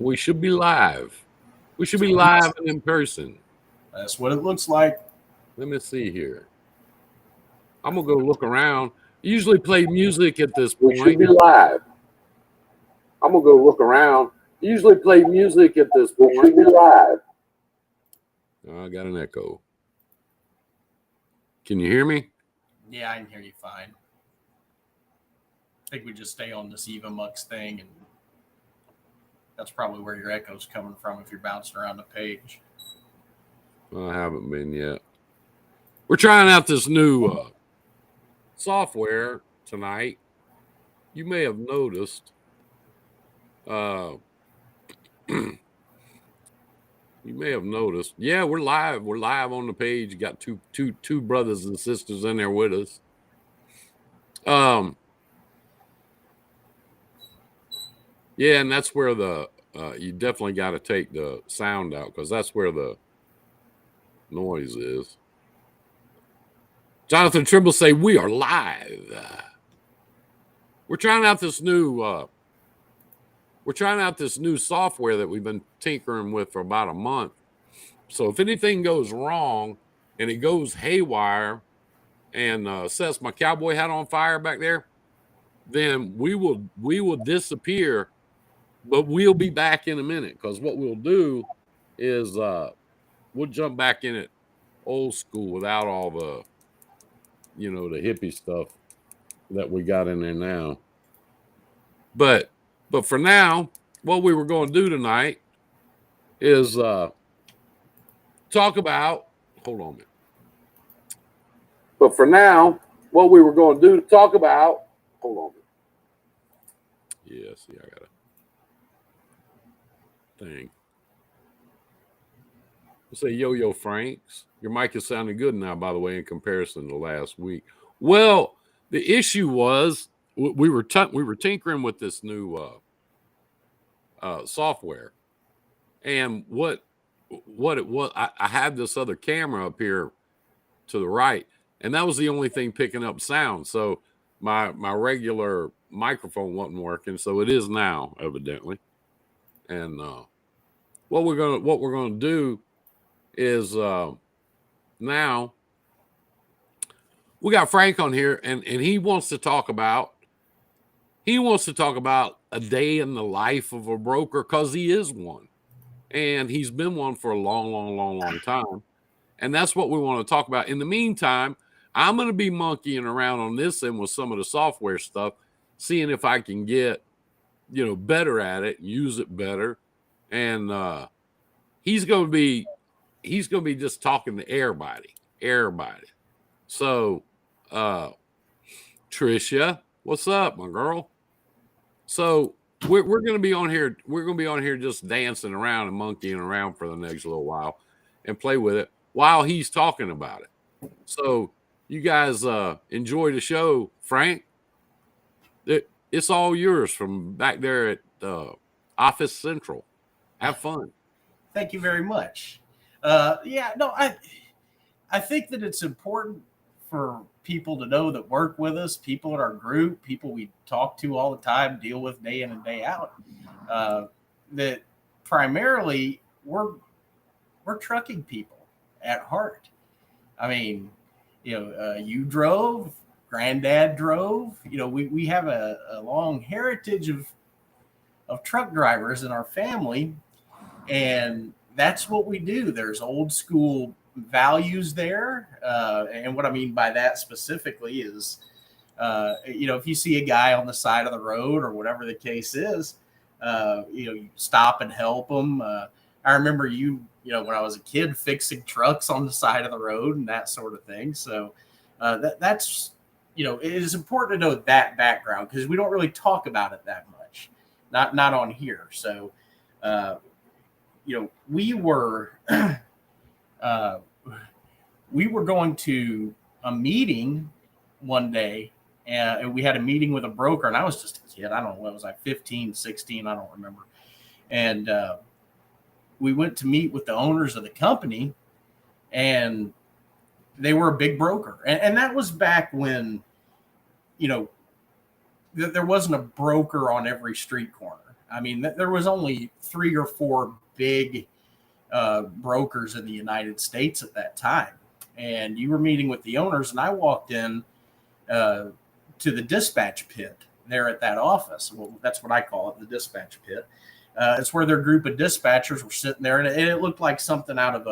We should be live. We should be live and in person. That's what it looks like. Let me see here. I'm gonna go look around. Usually play music at this point. We should be live. I'm gonna go look around. Usually play music at this point. We should be live. Oh, I got an echo. Can you hear me? Yeah, I can hear you fine. I think we just stay on this Eva Mux thing, and that's probably where your echo's coming from if you're bouncing around the page. I haven't been yet. We're trying out this new software tonight. You may have noticed. You may have noticed. Yeah, we're live. We're live on the page. You got two brothers and sisters in there with us. Yeah, and that's where the you definitely got to take the sound out because that's where the noise is. Jonathan Trimble say we are live. We're trying out this new. We're trying out this new software that we've been tinkering with for about a month. So if anything goes wrong and it goes haywire and sets my cowboy hat on fire back there, then we will disappear, but we'll be back in a minute because what we'll do is we'll jump back in it old school without all the, the hippie stuff that we got in there now. But for now, what we were going to do tonight is talk about. Hold on a minute. But for now, what we were going to do to talk about. Hold on a minute. Yeah, see, I got a thing. Let's say Yo-Yo Franks. Your mic is sounding good now, by the way, in comparison to last week. Well, the issue was we were tinkering with this new software, and what it was, I had this other camera up here to the right, and that was the only thing picking up sound. So my regular microphone wasn't working, so it is now, evidently. And what we're gonna do is now we got Frank on here, and he wants to talk about a day in the life of a broker because he is one, and he's been one for a long time, and that's what we want to talk about. In the meantime, I'm going to be monkeying around on this end with some of the software stuff, seeing if I can get better at it, use it better, and he's going to be just talking to everybody. So Tricia, what's up, my girl? So we're going to be on here. We're going to be on here just dancing around and monkeying around for the next little while and play with it while he's talking about it. So you guys enjoy the show. Frank, it's all yours from back there at Office Central. Have fun. Thank you very much. I think that it's important for people to know that work with us, people in our group, people we talk to all the time, deal with day in and day out, that primarily we're trucking people at heart. I mean, you drove, granddad drove, we have a long heritage of truck drivers in our family, and that's what we do. There's old school values there. And what I mean by that specifically is, if you see a guy on the side of the road or whatever the case is, you stop and help them. I remember when I was a kid fixing trucks on the side of the road and that sort of thing. So that's, it is important to know that background because we don't really talk about it that much, not on here. So, we were going to a meeting one day, and we had a meeting with a broker, and I was just a kid. I don't know, what was I, 15, 16? I don't remember. And we went to meet with the owners of the company, and they were a big broker. And that was back when, there wasn't a broker on every street corner. I mean, there was only 3 or 4 big brokers in the United States at that time. And you were meeting with the owners, and I walked in to the dispatch pit there at that office. Well, that's what I call it, the dispatch pit. It's where their group of dispatchers were sitting there, and it looked like something out of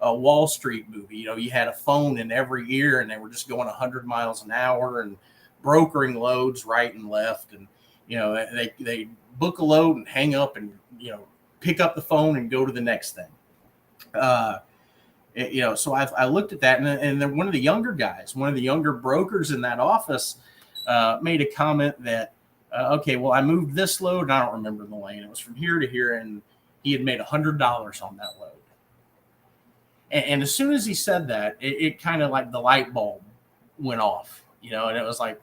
a Wall Street movie. You know, you had a phone in every ear, and they were just going 100 miles an hour and brokering loads right and left. And, you know, they book a load and hang up and, you know, pick up the phone and go to the next thing. You know, so I looked at that, and then one of the younger guys, one of the younger brokers in that office made a comment that, okay, well, I moved this load, and I don't remember the lane. It was from here to here, and he had made $100 on that load. And as soon as he said that, it kind of like the light bulb went off, you know, and it was like,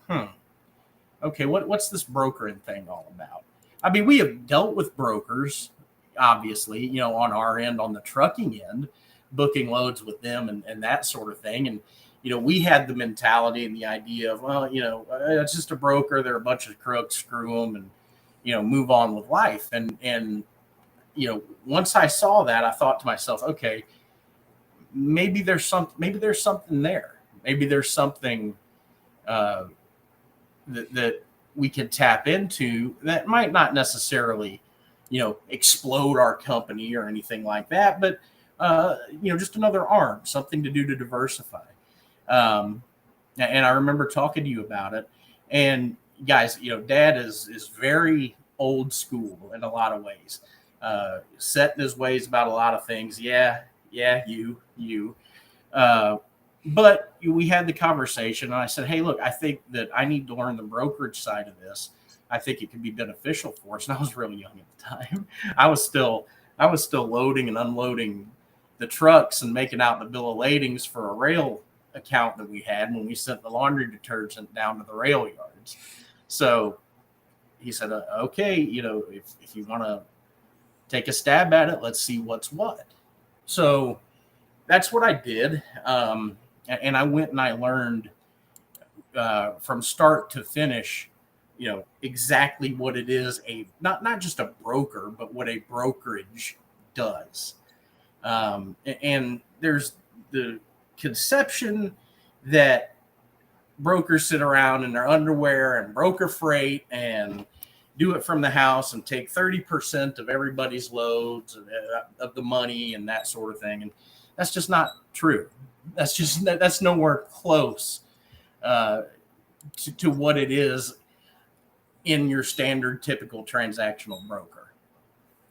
okay, what's this brokering thing all about? I mean, we have dealt with brokers, obviously, you know, on our end, on the trucking end, booking loads with them and that sort of thing. And, you know, we had the mentality and the idea of, well, you know, it's just a broker. They're a bunch of crooks, screw them, and, you know, move on with life. And, you know, once I saw that, I thought to myself, okay, maybe there's something there. Maybe there's something that we could tap into that might not necessarily, you know, explode our company or anything like that, but you know, just another arm, something to do to diversify. And I remember talking to you about it. And guys, you know, Dad is very old school in a lot of ways, set in his ways about a lot of things. Yeah, you. But we had the conversation, and I said, hey, look, I think that I need to learn the brokerage side of this. I think it could be beneficial for us. And I was really young at the time. I was still loading and unloading the trucks and making out the bill of ladings for a rail account that we had when we sent the laundry detergent down to the rail yards. So he said, okay, you know, if you want to take a stab at it, let's see what's what. So that's what I did. And I went and I learned from start to finish, you know, exactly what it is, not just a broker, but what a brokerage does. And there's the conception that brokers sit around in their underwear and broker freight and do it from the house and take 30% of everybody's loads of the money and that sort of thing. And that's just not true. That's nowhere close to what it is in your standard typical transactional broker.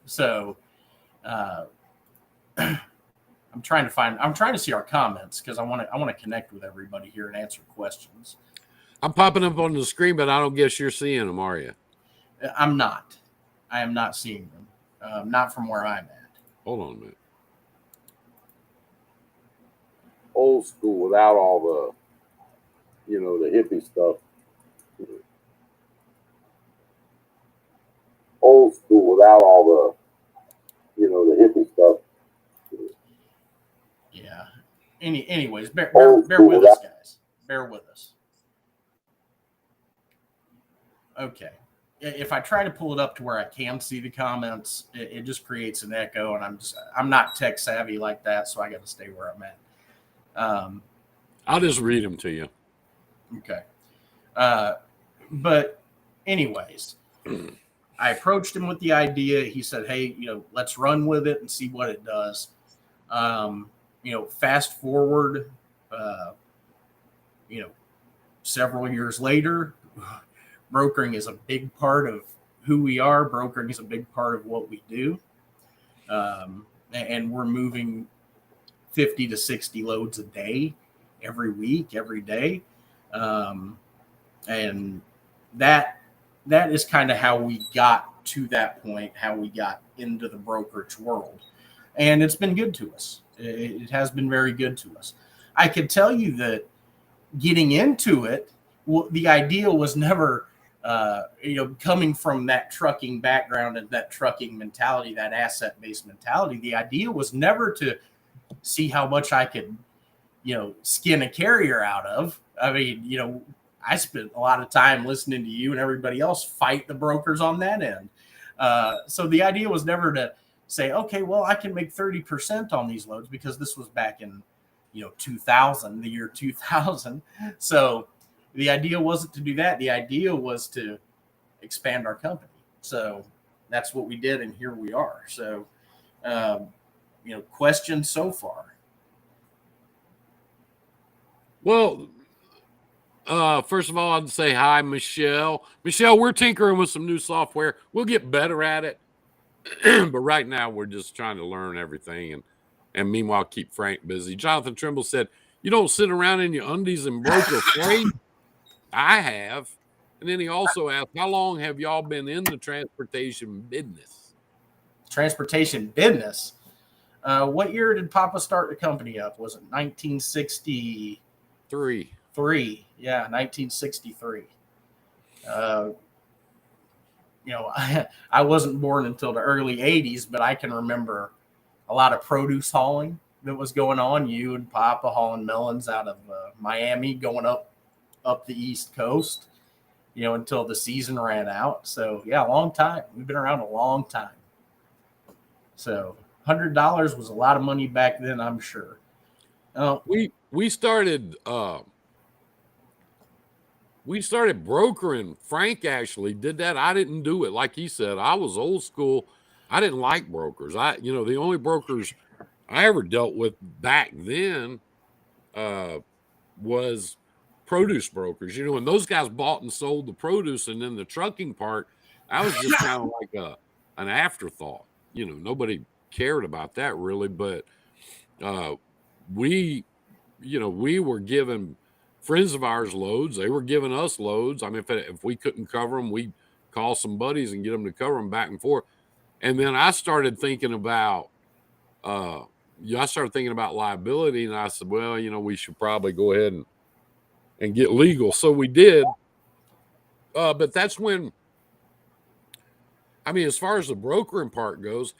So I'm trying to see our comments because I want to connect with everybody here and answer questions. I'm popping up on the screen, but I don't guess you're seeing them, are you? I'm not. I am not seeing them. Not from where I'm at. Hold on a minute. Old school without all the, you know, the hippie stuff. Old school without all the, you know, the hippie stuff. Yeah. Anyways, bear with us, guys. Bear with us. Okay. If I try to pull it up to where I can see the comments, it just creates an echo, and I'm not tech savvy like that, so I got to stay where I'm at. I'll just read them to you. Okay. But anyways, I approached him with the idea. He said, hey, you know, let's run with it and see what it does. You know, fast forward, you know, several years later, brokering is a big part of who we are. Brokering is a big part of what we do. And we're moving 50 to 60 loads a day, every week, every day. And that is kind of how we got to that point, how we got into the brokerage world. And it's been good to us. It has been very good to us. I could tell you that getting into it, the idea was never, you know, coming from that trucking background and that trucking mentality, that asset-based mentality. The idea was never to see how much I could, you know, skin a carrier out of. I mean, you know, I spent a lot of time listening to you and everybody else fight the brokers on that end. So the idea was never to say, okay, well, I can make 30% on these loads, because this was back in, 2000, the year 2000. So the idea wasn't to do that. The idea was to expand our company. So that's what we did, and here we are. So, questions so far? Well, first of all, I'd say hi, Michelle. Michelle, we're tinkering with some new software. We'll get better at it. But right now, we're just trying to learn everything and meanwhile keep Frank busy. Jonathan Trimble said, "You don't sit around in your undies and broker freight." I have. And then he also asked, how long have y'all been in the transportation business? Transportation business. What year did Papa start the company up? Was it 1963? 3. Yeah, 1963. I wasn't born until the early 80s, but I can remember a lot of produce hauling that was going on. You and Papa hauling melons out of Miami, going up the East Coast, until the season ran out. So yeah, a long time. We've been around a long time. So $100 was a lot of money back then, I'm sure. We started brokering. Frank actually did that. I didn't do it. Like he said, I was old school. I didn't like brokers. The only brokers I ever dealt with back then was produce brokers, and those guys bought and sold the produce, and then the trucking part, I was just kind of like an afterthought. Nobody cared about that really, but we were giving friends of ours loads. They were giving us loads. I mean, if we couldn't cover them, we'd call some buddies and get them to cover them back and forth. And then I started thinking about liability, and I said, well, we should probably go ahead and get legal. So we did. But that's when, as far as the brokering part goes,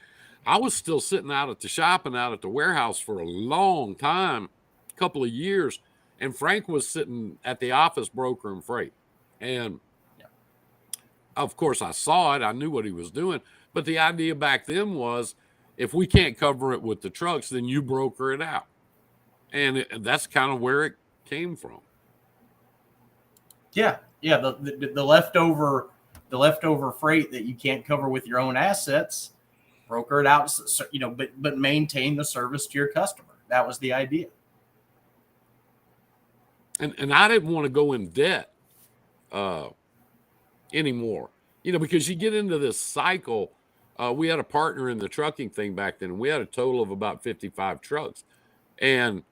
I was still sitting out at the shop and out at the warehouse for a long time, a couple of years. And Frank was sitting at the office brokering freight. And of course I saw it. I knew what he was doing. But the idea back then was, if we can't cover it with the trucks, then you broker it out. And that's kind of where it came from. Yeah. The leftover freight that you can't cover with your own assets, broker it out, but maintain the service to your customer. That was the idea. And I didn't want to go in debt anymore, because you get into this cycle. We had a partner in the trucking thing back then, and we had a total of about 55 trucks. And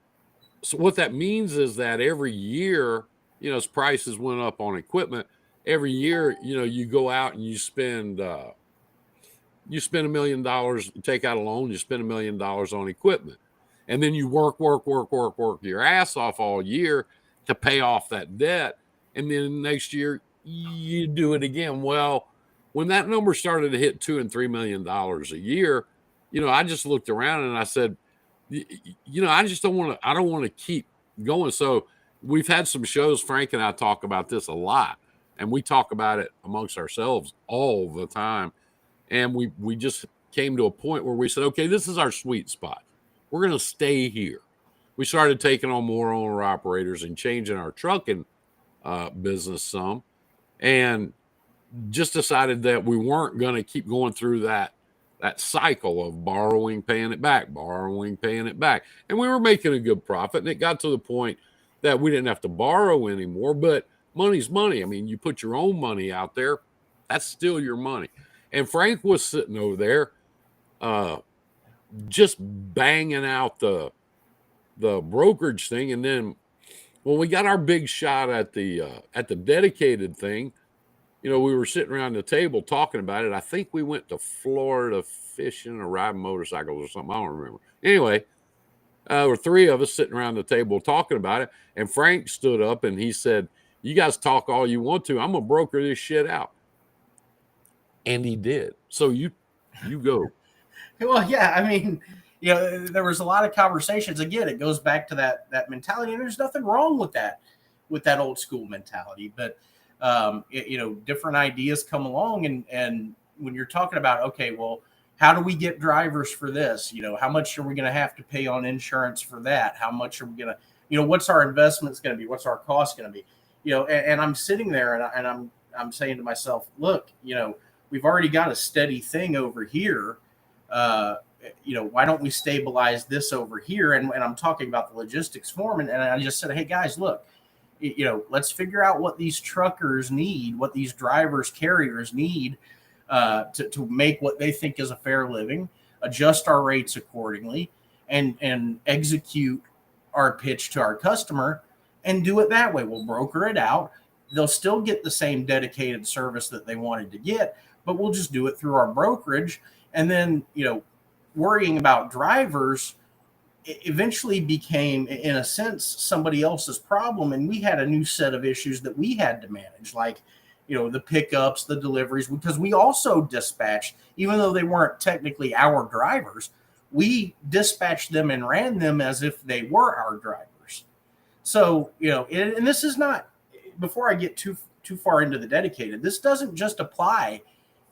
so what that means is that every year, as prices went up on equipment, every year, you go out and you spend $1 million, take out a loan, you spend $1 million on equipment. And then you work your ass off all year to pay off that debt. And then next year you do it again. Well, when that number started to hit $2 and $3 million a year, I just looked around and I said, I don't want to keep going. So we've had some shows, Frank and I talk about this a lot, and we talk about it amongst ourselves all the time. And we just came to a point where we said, okay, this is our sweet spot. We're going to stay here. We started taking on more owner operators and changing our trucking business some, and just decided that we weren't going to keep going through that cycle of borrowing, paying it back, borrowing, paying it back. And we were making a good profit. And it got to the point that we didn't have to borrow anymore, but money's money. You put your own money out there, that's still your money. And Frank was sitting over there just banging out the brokerage thing. And then when we got our big shot at the dedicated thing, we were sitting around the table talking about it. I think we went to Florida fishing or riding motorcycles or something. I don't remember. Anyway, there were 3 of us sitting around the table talking about it. And Frank stood up and he said, you guys talk all you want to. I'm going to broker this shit out. And he did. So you go. Well, yeah, there was a lot of conversations. Again, it goes back to that mentality, and there's nothing wrong with that old school mentality. But different ideas come along, and when you're talking about, okay, well, how do we get drivers for this? How much are we going to have to pay on insurance for that? How much are we going to, what's our investments going to be? What's our cost going to be? And I'm sitting there and I'm saying to myself, look, we've already got a steady thing over here. Why don't we stabilize this over here? And I'm talking about the logistics foreman. And I just said, hey guys, look, let's figure out what these truckers need, what these drivers, carriers need to make what they think is a fair living, adjust our rates accordingly, and execute our pitch to our customer and do it that way. We'll broker it out. They'll still get the same dedicated service that they wanted to get, but we'll just do it through our brokerage. And then, worrying about drivers eventually became, in a sense, somebody else's problem. And we had a new set of issues that we had to manage, like, the pickups, the deliveries, because we also dispatched, even though they weren't technically our drivers, we dispatched them and ran them as if they were our drivers. So, and this is not, before I get too far into the dedicated, this doesn't just apply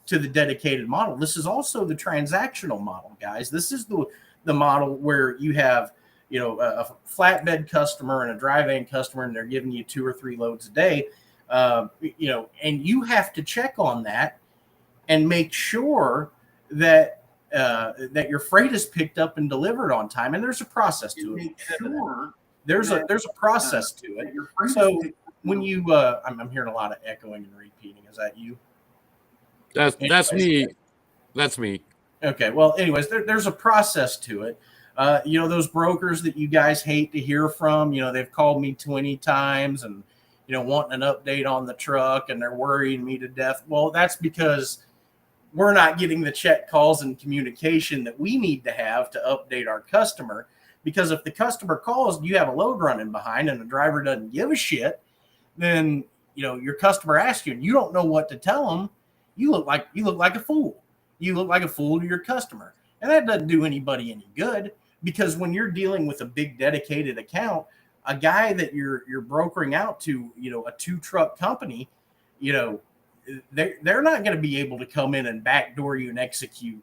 to the dedicated model. This is also the transactional model, guys. This is the model where you have, a flatbed customer and a dry van customer, and they're giving you 2 or 3 loads a day, and you have to check on that and make sure that your freight is picked up and delivered on time. And there's a process to it. There's a process to it. So when you, I'm hearing a lot of echoing and repeating. Is that you? That's me. That's me. Okay. Well, anyways, there's a process to it. Those brokers that you guys hate to hear from, they've called me 20 times and, wanting an update on the truck, and they're worrying me to death. Well, that's because we're not getting the check calls and communication that we need to have to update our customer. Because if the customer calls and you have a load running behind and the driver doesn't give a shit, then, your customer asks you and you don't know what to tell them. You look like a fool. You look like a fool to your customer. And that doesn't do anybody any good, because when you're dealing with a big dedicated account, a guy that you're brokering out to, a 2-truck company, they're not going to be able to come in and backdoor you and execute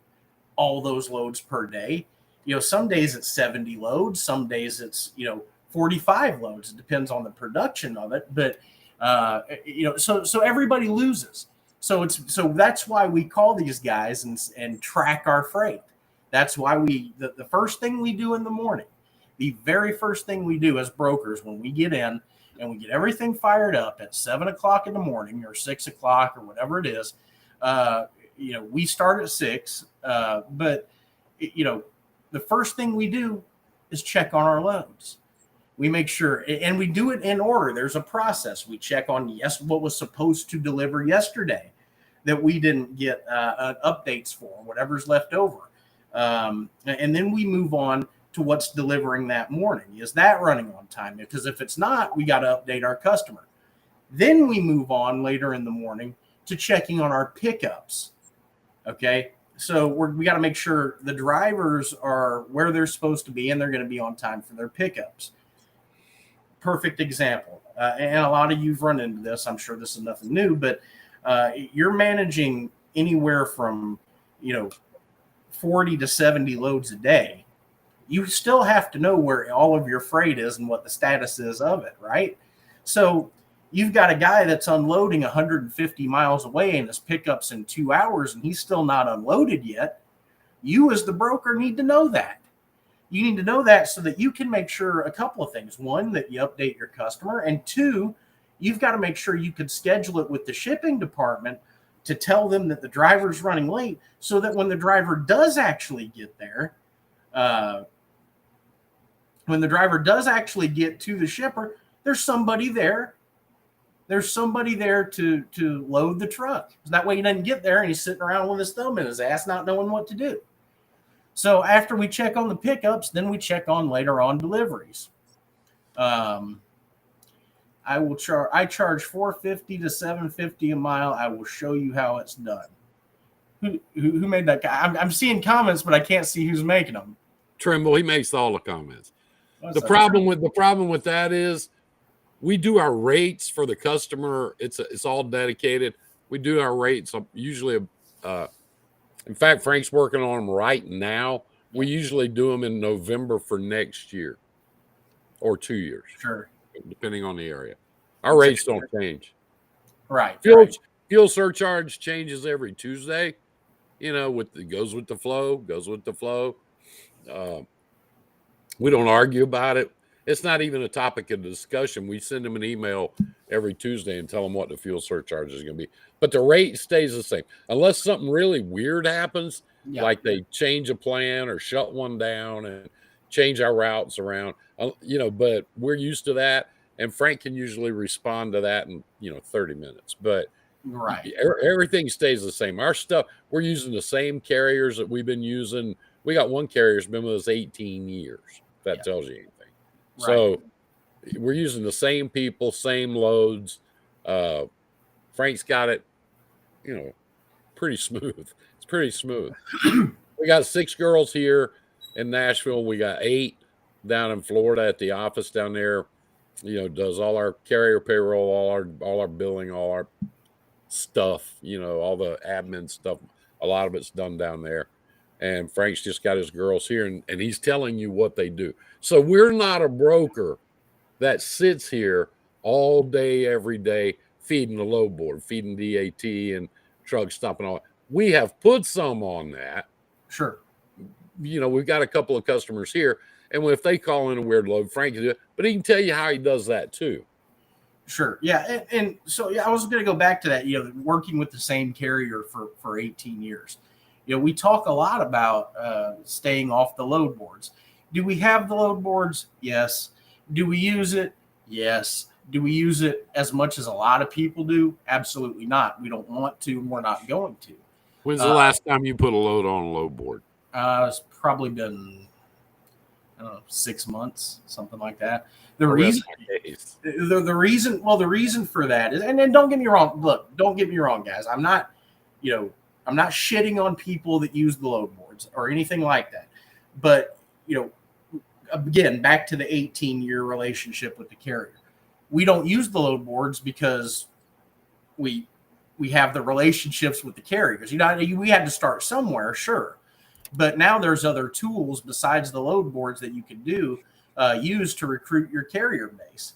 all those loads per day. Some days it's 70 loads, some days it's, 45 loads. It depends on the production of it. But, so everybody loses. So that's why we call these guys and track our freight. That's why the first thing we do in the morning, the very first thing we do as brokers when we get in and we get everything fired up at 7 o'clock in the morning or 6 o'clock or whatever it is, we start at 6. But the first thing we do is check on our loads. We make sure, and we do it in order. There's a process. We check on what was supposed to deliver yesterday that we didn't get updates for, whatever's left over. And then we move on to what's delivering that morning. Is that running on time? Because if it's not, we got to update our customer. Then we move on later in the morning to checking on our pickups. Okay. So we got to make sure the drivers are where they're supposed to be and they're going to be on time for their pickups. Perfect example. And a lot of you've run into this. I'm sure this is nothing new, but you're managing anywhere from, 40 to 70 loads a day. You still have to know where all of your freight is and what the status is of it, right? So you've got a guy that's unloading 150 miles away and his pickup's in 2 hours and he's still not unloaded yet. You as the broker need to know that. You need to know that so that you can make sure a couple of things. One, that you update your customer. And 2, you've got to make sure you could schedule it with the shipping department to tell them that the driver's running late, so that when the driver does actually get there, when the driver does actually get to the shipper, there's somebody there. There's somebody there to load the truck. That way he doesn't get there and he's sitting around with his thumb in his ass not knowing what to do. So after we check on the pickups, then we check on later on deliveries. I charge $450 to $750 a mile. I will show you how it's done. Who made that? I'm seeing comments, but I can't see who's making them. Trimble, he makes all the comments. The problem with that is we do our rates for the customer. It's all dedicated. We do our rates usually In fact, Frank's working on them right now. We usually do them in November for next year or 2 years, Sure. depending on the area. Our rates don't change. Right. Fuel surcharge changes every Tuesday. You know, goes with the flow. We don't argue about it. It's not even a topic of discussion. We send them an email every Tuesday and tell them what the fuel surcharge is going to be. But the rate stays the same. Unless something really weird happens, like they change a plan or shut one down and change our routes around, you know, but we're used to that. And Frank can usually respond to that in, 30 minutes. But Right. everything stays the same. Our stuff, we're using the same carriers that we've been using. We got one carrier that's been with us 18 years. If that tells you anything. Right. So we're using the same people, same loads. Frank's got it, pretty smooth. It's pretty smooth. We got 6 girls here in Nashville. We got 8 down in Florida at the office down there. Does all our carrier payroll, all our billing, all our stuff, all the admin stuff. A lot of it's done down there. And Frank's just got his girls here, and he's telling you what they do. So we're not a broker that sits here all day, every day, feeding the load board, feeding DAT and truck stop and all. We have put some on that. Sure. We've got a couple of customers here, and if they call in a weird load, Frank can do it. But he can tell you how he does that too. Sure. Yeah. And so, I was going to go back to that, working with the same carrier for 18 years. We talk a lot about staying off the load boards. Do we have the load boards? Yes. Do we use it? Yes. Do we use it as much as a lot of people do? Absolutely not. We don't want to, and we're not going to. When's the last time you put a load on a load board? It's probably been, 6 months, something like that. The reason for that is, and then don't get me wrong. Look, don't get me wrong, guys. I'm not shitting on people that use the load boards or anything like that. But, again, back to the 18-year relationship with the carrier. We don't use the load boards because we have the relationships with the carriers. We had to start somewhere, sure. But now there's other tools besides the load boards that you can use to recruit your carrier base.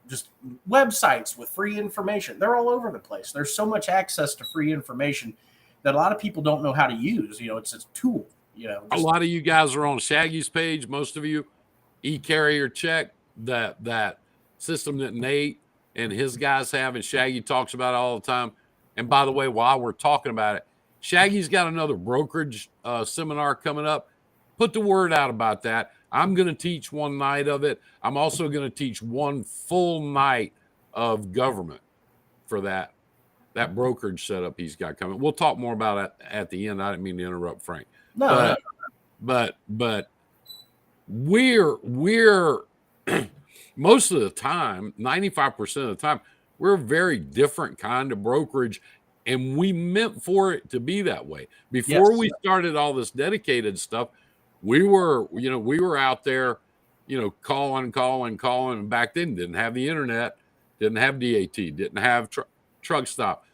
Just websites with free information. They're all over the place. There's so much access to free information that a lot of people don't know how to use. It's a tool. A lot of you guys are on Shaggy's page. Most of you, eCarrier Check, that system that Nate and his guys have, and Shaggy talks about it all the time. And by the way, while we're talking about it, Shaggy's got another brokerage seminar coming up. Put the word out about that. I'm going to teach one night of it. I'm also going to teach one full night of government for that brokerage setup he's got coming. We'll talk more about it at the end. I didn't mean to interrupt Frank. No. But we're most of the time, 95% of the time, we're a very different kind of brokerage. And we meant for it to be that way. Before we started all this dedicated stuff, we were out there, calling. And back then, didn't have the internet, didn't have DAT, didn't have truck stop.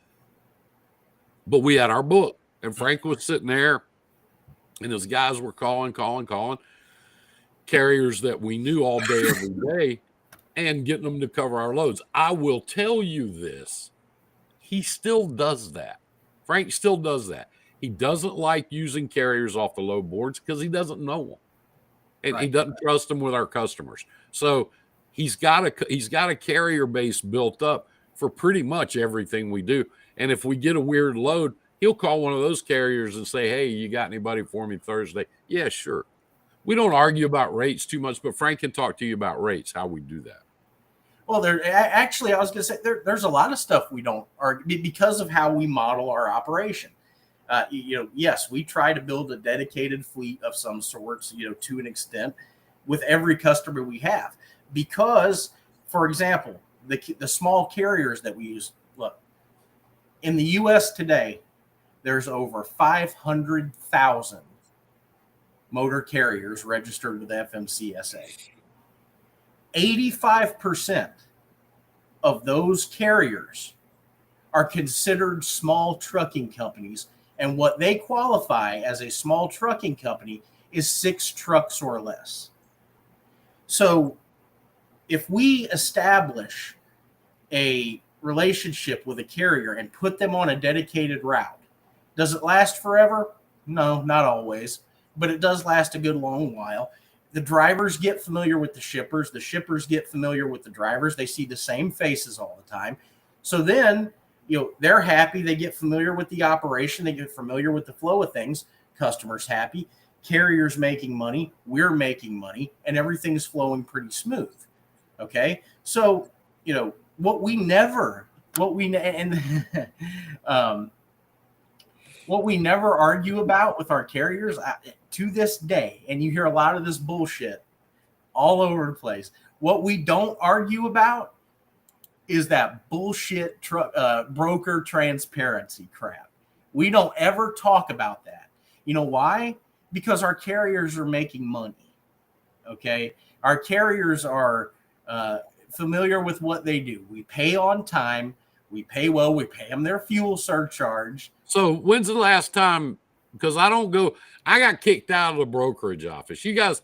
But we had our book, and Frank was sitting there, and his guys were calling carriers that we knew all day, every day, and getting them to cover our loads. I will tell you this. He still does that. Frank still does that. He doesn't like using carriers off the load boards because he doesn't know them, and he doesn't trust them with our customers. So he's got a carrier base built up for pretty much everything we do. And if we get a weird load, he'll call one of those carriers and say, "Hey, you got anybody for me Thursday?" Yeah, sure. We don't argue about rates too much, but Frank can talk to you about rates, how we do that. Well, I was going to say there's a lot of stuff we don't argue because of how we model our operation. Yes, we try to build a dedicated fleet of some sorts, to an extent with every customer we have. Because, for example, the small carriers that we use, look, in the U.S. today, there's over 500,000 motor carriers registered with FMCSA. 85% of those carriers are considered small trucking companies And what they qualify as a small trucking company is 6 trucks or less. So if we establish a relationship with a carrier and put them on a dedicated route, does it last forever? No, not always, but it does last a good long while. The drivers get familiar with the shippers get familiar with the drivers. They see the same faces all the time. So then, they're happy. They get familiar with the operation. They get familiar with the flow of things. Customers happy. Carriers making money. We're making money, and everything's flowing pretty smooth. Okay. So, what we never argue about with our carriers to this day, and you hear a lot of this bullshit all over the place. What we don't argue about is that bullshit broker transparency crap. We don't ever talk about that. You know why? Because our carriers are making money. Okay. Our carriers are familiar with what they do. We pay on time. We pay well. We pay them their fuel surcharge. So when's the last time? Because I got kicked out of the brokerage office. You guys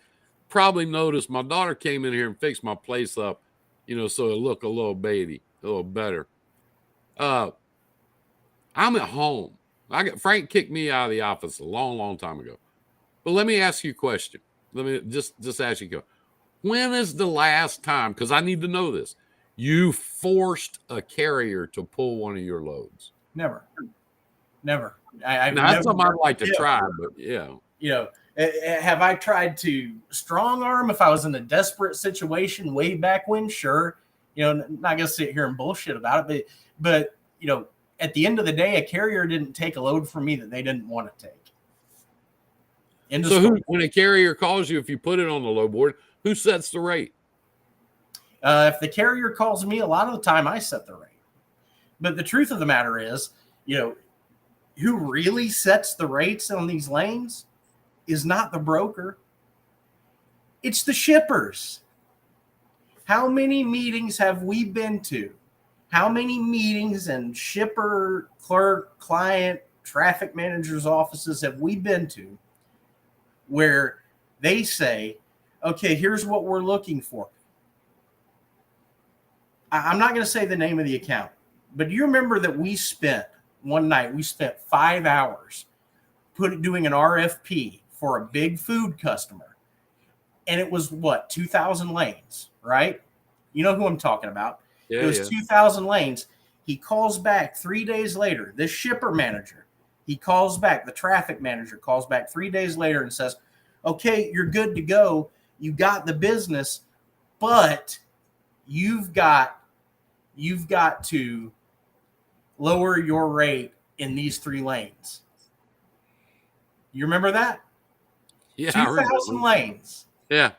probably noticed my daughter came in here and fixed my place up, so it looked a little better. I'm at home. Frank kicked me out of the office a long, long time ago. But let me ask you a question. Let me just ask you a question. When is the last time, because I need to know this, you forced a carrier to pull one of your loads? Never. Now, that's something I'd like to try, but yeah. Have I tried to strong arm if I was in a desperate situation way back when? Sure. Not going to sit here and bullshit about it, but at the end of the day, a carrier didn't take a load from me that they didn't want to take. So when a carrier calls you, if you put it on the load board, who sets the rate? If the carrier calls me, a lot of the time I set the rate. But the truth of the matter is, who really sets the rates on these lanes is not the broker. It's the shippers. How many meetings have we been to? How many meetings and shipper, clerk, client, traffic managers' offices have we been to where they say, okay, here's what we're looking for. I'm not going to say the name of the account, but do you remember that we spent 5 hours doing an RFP for a big food customer, and it was 2,000 lanes, right? You know who I'm talking about. Yeah, it was 2,000 lanes. He calls back 3 days later. This shipper manager, the traffic manager calls back 3 days later and says, okay, you're good to go. You got the business, but you've got to lower your rate in these 3 lanes. You remember that? Yeah, 2,000 lanes. Yeah.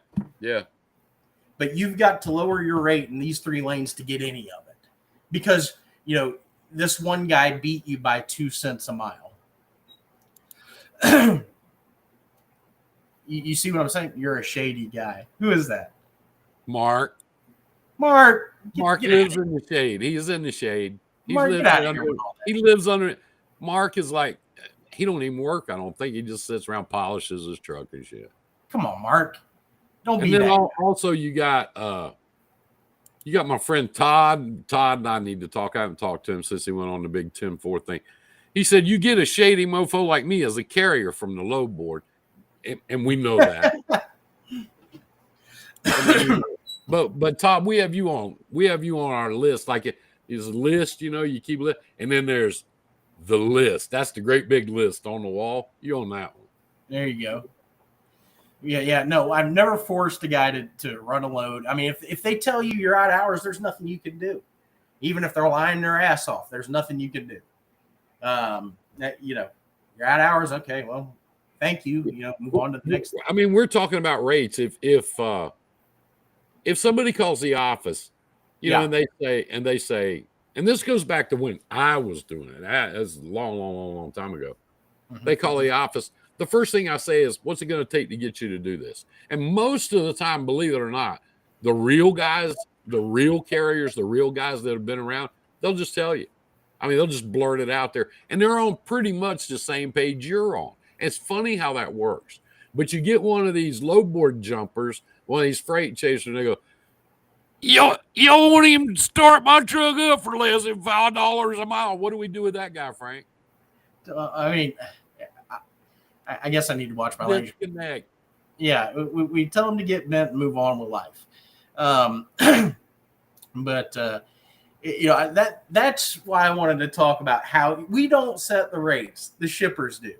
But you've got to lower your rate in these 3 lanes to get any of it, because this one guy beat you by 2 cents a mile. You see what I'm saying? You're a shady guy. Who is that? Mark Get lives in the shade. He's in the shade. He lives under it. Mark is like, he don't even work. I don't think. He just sits around, polishes his truck and shit. Come on, Mark. Don't be that. And then that. also you got my friend Todd. Todd and I need to talk. I haven't talked to him since he went on the big 10-4 thing. He said, you get a shady mofo like me as a carrier from the load board. And we know that. But Todd, we have you on our list. Like it is a list, you keep list, and then there's the list. That's the great big list on the wall. You on that one. There you go. Yeah. No, I've never forced a guy to run a load. I mean, if they tell you you're out of hours, there's nothing you can do. Even if they're lying their ass off, there's nothing you can do. You're out of hours. Okay, well, thank you. Move on to the next thing. I mean, we're talking about rates. If somebody calls the office, and they say, and this goes back to when I was doing it. That's a long time ago. Mm-hmm. They call the office. The first thing I say is, what's it going to take to get you to do this? And most of the time, believe it or not, the real guys, the real carriers, the real guys that have been around, they'll just tell you. I mean, they'll just blurt it out there, and they're on pretty much the same page you're on. It's funny how that works. But you get one of these low board jumpers, one of these freight chasers, and they go, you don't want him to start my truck up for less than $5 a mile. What do we do with that guy, Frank? I mean, I guess I need to watch my language. Disconnect. Yeah, we tell them to get bent and move on with life. But that's why I wanted to talk about how we don't set the rates. The shippers do.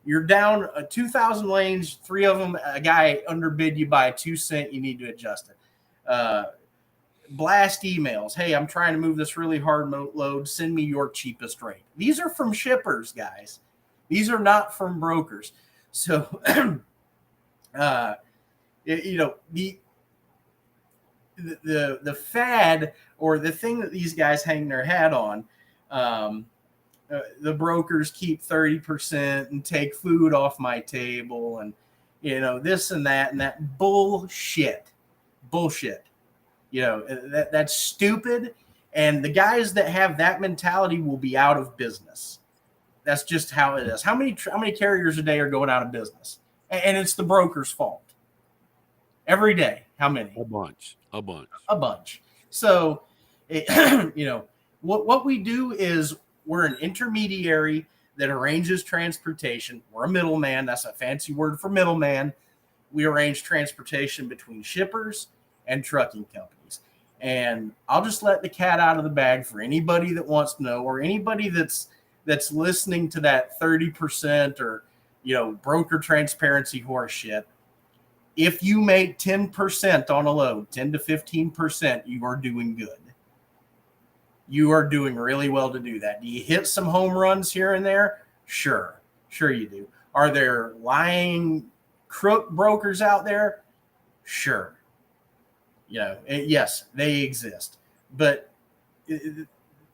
You're down 2,000 lanes, 3 of them, a guy underbid you by 2 cents, you need to adjust it. Blast emails. Hey, I'm trying to move this really hard load. Send me your cheapest rate. These are from shippers, guys. These are not from brokers. So, the fad or the thing that these guys hang their hat on, the brokers keep 30% and take food off my table and, this and that bullshit. That's stupid. And the guys that have that mentality will be out of business. That's just how it is. How many carriers a day are going out of business? And it's the broker's fault. Every day. How many? A bunch. So, what we do is we're an intermediary that arranges transportation. We're a middleman. That's a fancy word for middleman. We arrange transportation between shippers and trucking companies. And I'll just let the cat out of the bag for anybody that wants to know, or anybody that's listening to that 30% or, broker transparency horse shit. If you make 10% on a load, 10 to 15%, you are doing good. You are doing really well to do that. Do you hit some home runs here and there? Sure you do. Are there lying crook brokers out there? Sure. Yes, they exist. But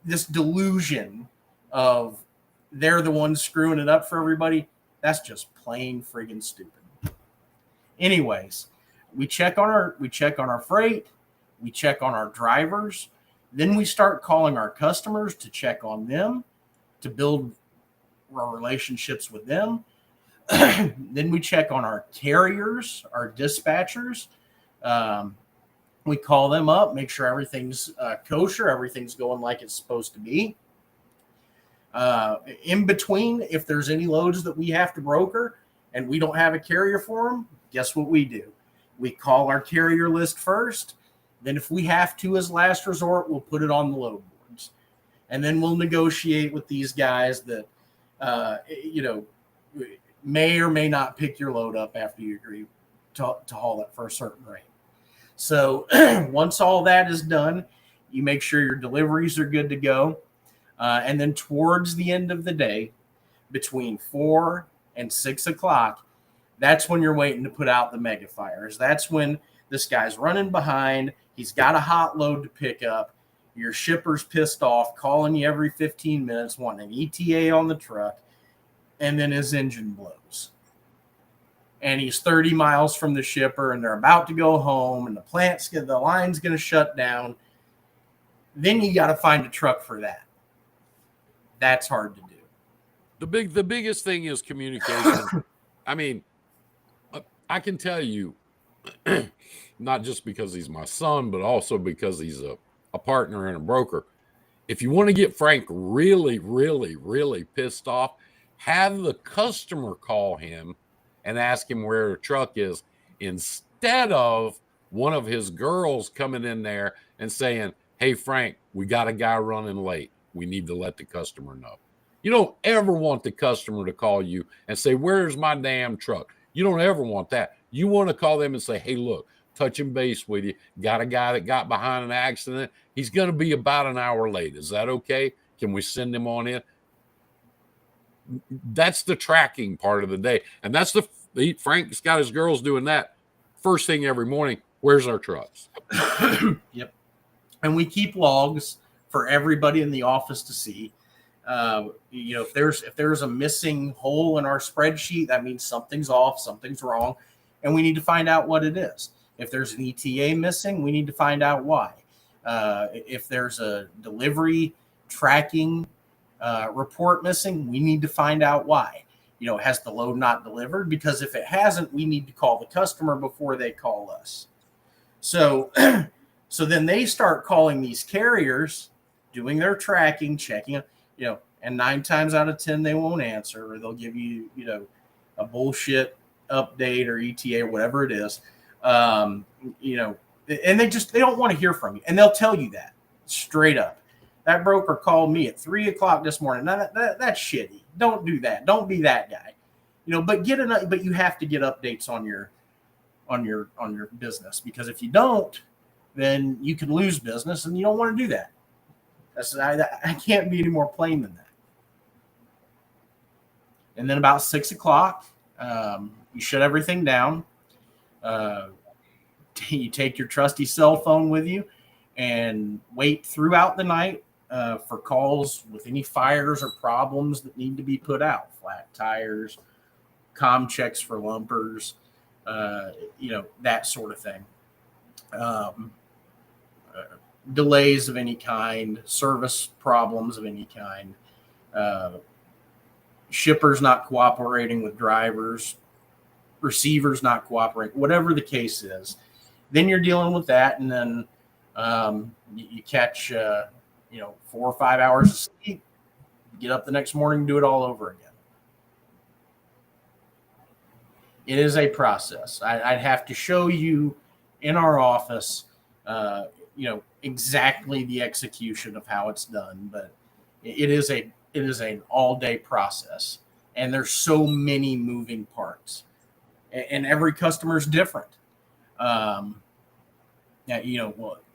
this delusion of they're the ones screwing it up for everybody, that's just plain friggin' stupid. Anyways, we check on our freight, we check on our drivers, then we start calling our customers to check on them, to build our relationships with them. Then we check on our carriers, our dispatchers. We call them up, make sure everything's kosher, everything's going like it's supposed to be. In between, if there's any loads that we have to broker and we don't have a carrier for them, guess what we do? We call our carrier list first. Then if we have to as last resort, we'll put it on the load boards. And then we'll negotiate with these guys that, may or may not pick your load up after you agree to haul it for a certain rate. So once all that is done, you make sure your deliveries are good to go. And then towards the end of the day, between 4 and 6 o'clock, that's when you're waiting to put out the mega fires. That's when this guy's running behind. He's got a hot load to pick up. Your shipper's pissed off, calling you every 15 minutes, wanting an ETA on the truck. And then his engine blows. And he's 30 miles from the shipper, and they're about to go home, and the line's going to shut down. Then you got to find a truck for that. That's hard to do. The biggest thing is communication. I mean, I can tell you, not just because he's my son, but also because he's a partner and a broker. If you want to get Frank really, really, really pissed off, have the customer call him and ask him where the truck is, instead of one of his girls coming in there and saying, hey, Frank, we got a guy running late. We need to let the customer know. You don't ever want the customer to call you and say, where's my damn truck? You don't ever want that. You want to call them and say, hey, look, touching base with you. Got a guy that got behind an accident. He's going to be about an hour late. Is that okay? Can we send him on in? That's the tracking part of the day. And that's Frank's got his girls doing that first thing every morning. Where's our trucks? Yep. And we keep logs for everybody in the office to see. If there's a missing hole in our spreadsheet, that means something's off, something's wrong, and we need to find out what it is. If there's an ETA missing, we need to find out why. If there's a delivery tracking report missing, we need to find out why. Has the load not delivered? Because if it hasn't, we need to call the customer before they call us. So, so then they start calling these carriers, doing their tracking, checking, and 9 times out of 10, they won't answer, or they'll give you, a bullshit update or ETA or whatever it is. And they don't want to hear from you. And they'll tell you that straight up. That broker called me at 3:00 this morning. Now, that's shitty. Don't do that. Don't be that guy. But you have to get updates on your business, because if you don't, then you can lose business, and you don't want to do that. I can't be any more plain than that. And then about 6:00, you shut everything down. You take your trusty cell phone with you and wait throughout the night for calls with any fires or problems that need to be put out. Flat tires, comm checks for lumpers, that sort of thing. Delays of any kind, service problems of any kind, shippers not cooperating with drivers, receivers not cooperating, whatever the case is. Then you're dealing with that, and then you catch 4 or 5 hours of sleep, get up the next morning, do it all over again. It is a process. I'd have to show you in our office, exactly the execution of how it's done, but it is an all-day process, and there's so many moving parts, and every customer is different.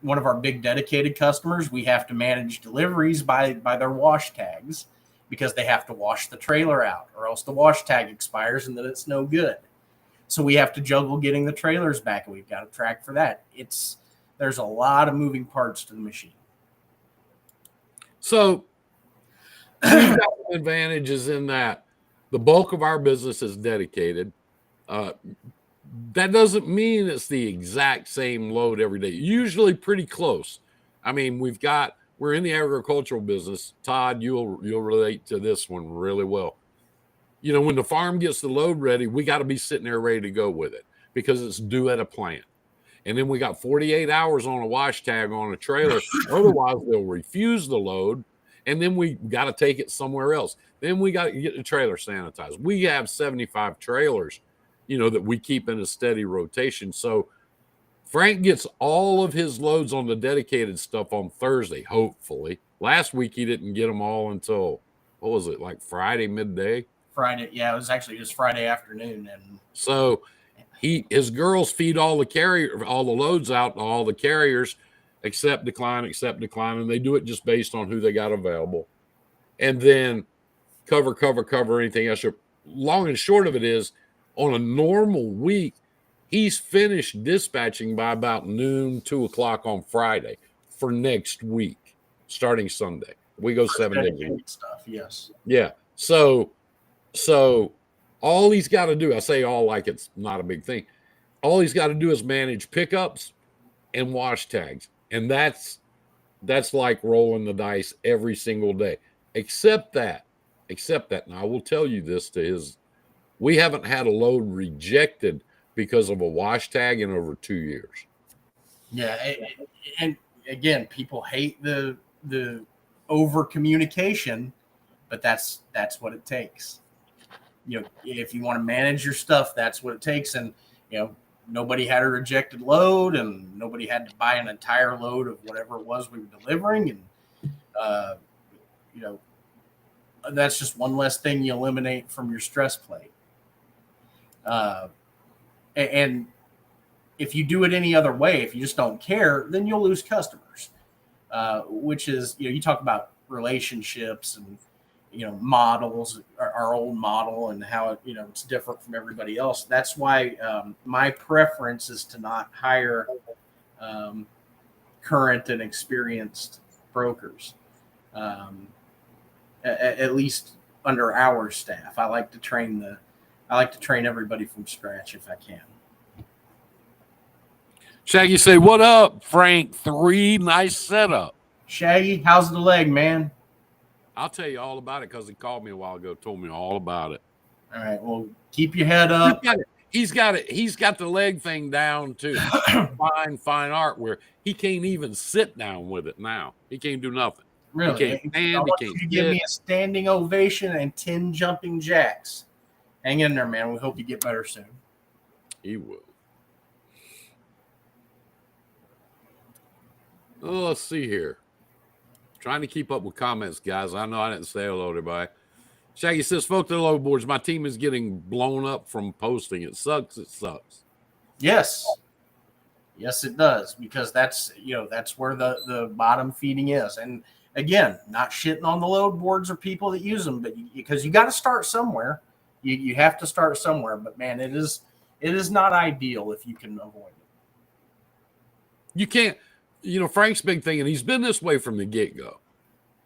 One of our big dedicated customers, we have to manage deliveries by their wash tags, because they have to wash the trailer out, or else the wash tag expires and then it's no good. So we have to juggle getting the trailers back, and we've got to track for that. There's a lot of moving parts to the machine. So we've got some advantages in that the bulk of our business is dedicated. That doesn't mean it's the exact same load every day. Usually pretty close. I mean, we're in the agricultural business. Todd, you'll relate to this one really well. When the farm gets the load ready, we got to be sitting there ready to go with it, because it's due at a plant. And then we got 48 hours on a wash tag on a trailer. Otherwise, they'll refuse the load, and then we got to take it somewhere else. Then we got to get the trailer sanitized. We have 75 trailers, that we keep in a steady rotation. So Frank gets all of his loads on the dedicated stuff on Thursday, hopefully. Last week, he didn't get them all until, what was it, like Friday midday? Friday. Yeah, it was actually just Friday afternoon. And so his girls feed all the loads out to all the carriers, accept, decline, and they do it just based on who they got available. And then cover anything else. Long and short of it is, on a normal week, he's finished dispatching by about noon, 2:00 on Friday for next week, starting Sunday. We go 7 days a week. Stuff, yes. Yeah. So all he's got to do, I say all like it's not a big thing. All he's got to do is manage pickups and wash tags. And that's like rolling the dice every single day. Except that. And I will tell you this we haven't had a load rejected because of a wash tag in over 2 years. Yeah. And again, people hate the over communication, but that's what it takes. If you want to manage your stuff, that's what it takes. And, nobody had a rejected load, and nobody had to buy an entire load of whatever it was we were delivering. And, that's just one less thing you eliminate from your stress plate. And if you do it any other way, if you just don't care, then you'll lose customers, which is, you talk about relationships and, models, our old model, and how it's different from everybody else. That's why my preference is to not hire current and experienced brokers, at least under our staff. I like to train everybody from scratch if I can. Shaggy say, "What up, Frank 3? Nice setup." Shaggy, how's the leg, man? I'll tell you all about it because he called me a while ago, told me all about it. All right. Well, keep your head up. He's got it. He's got the leg thing down to fine art where he can't even sit down with it now. He can't do nothing. Really? He can't stand. I want you to give me a standing ovation and 10 jumping jacks. Hang in there, man. We hope you get better soon. He will. Oh, let's see here. Trying to keep up with comments, guys. I know I didn't say hello to everybody. Shaggy says, "Folk to the low boards. My team is getting blown up from posting. It sucks. It sucks." Yes. Yes, it does, because that's where the bottom feeding is. And again, not shitting on the load boards or people that use them, but because you got to start somewhere. You have to start somewhere. But man, it is not ideal if you can avoid it. You can't. Frank's big thing, and he's been this way from the get-go.